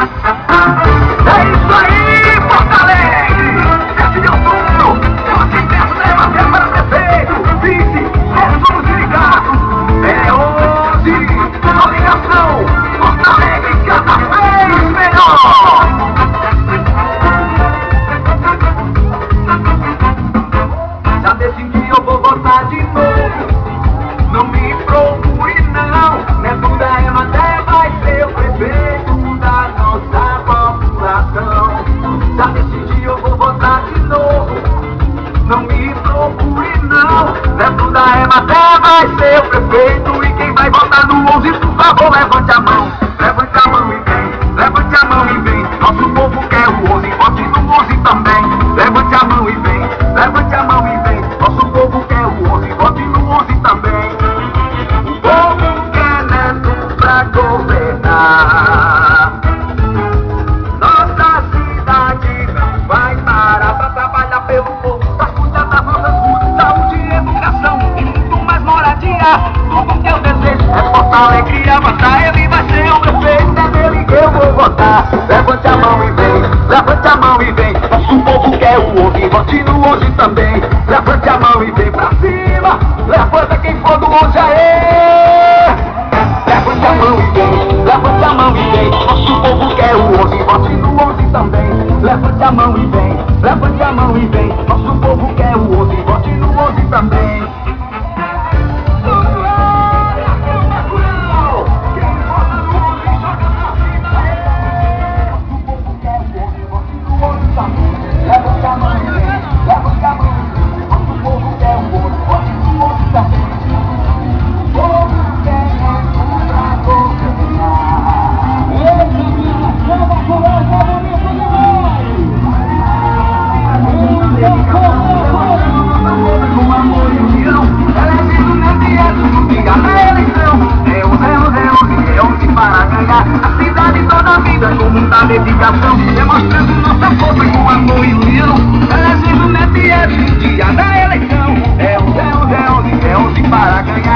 É isso aí, Porto Alegre! 7 de outubro, você deve levar para prefeito, vice, vereador sindicato. É hoje, coligação, Porto Alegre cada vez melhor! Já decidi, eu vou votar de novo. Não me procure não, Neto da Emater vai ser o prefeito da nossa população. Já decidi, eu vou votar de novo. Não me procure não, Neto da Emater vai ser o prefeito. E quem vai votar no 11, por favor, levante a mão. Levante a mão e vem, levante a mão e vem. Nosso povo quer o 11, vote no 11 também. Levante a mão e vem, levante a mão e vem. Nosso povo quer o 11, vote no 11 também. O povo quer Neto pra governar. Nossa cidade não vai parar pra trabalhar pelo povo, pra cuidar das nossas ruas, saúde e educação e muito mais moradia. Tudo que eu desejo é Porto Alegria, votar ele vai ser o prefeito, é nele que eu vou votar. Levante a mão e vem, levante a mão e vem. Nosso povo quer o 11, vote no 11 também. Levante a mão e vem pra cima, levanta quem for do 11 aí. Levante a mão e vem, levante a mão e vem. Nosso povo quer o 11, vote no 11 também. Levante a mão e vem, levante a mão e vem. Nosso povo quer o 11, vote no 11 também. Levante a mão e vem, levante a mão e vem. Nosso povo quer o 11, vote no 11 também. O povo quer Neto pra governar. Com amor e união, elegendo Neto e Edson, diga na eleição. É o 11 para ganhar. A cidade toda a vida com muita dedicação, demonstrando nossa força com amor e união. Elegendo Neto e Edson, diga na eleição. É o 11 para ganhar.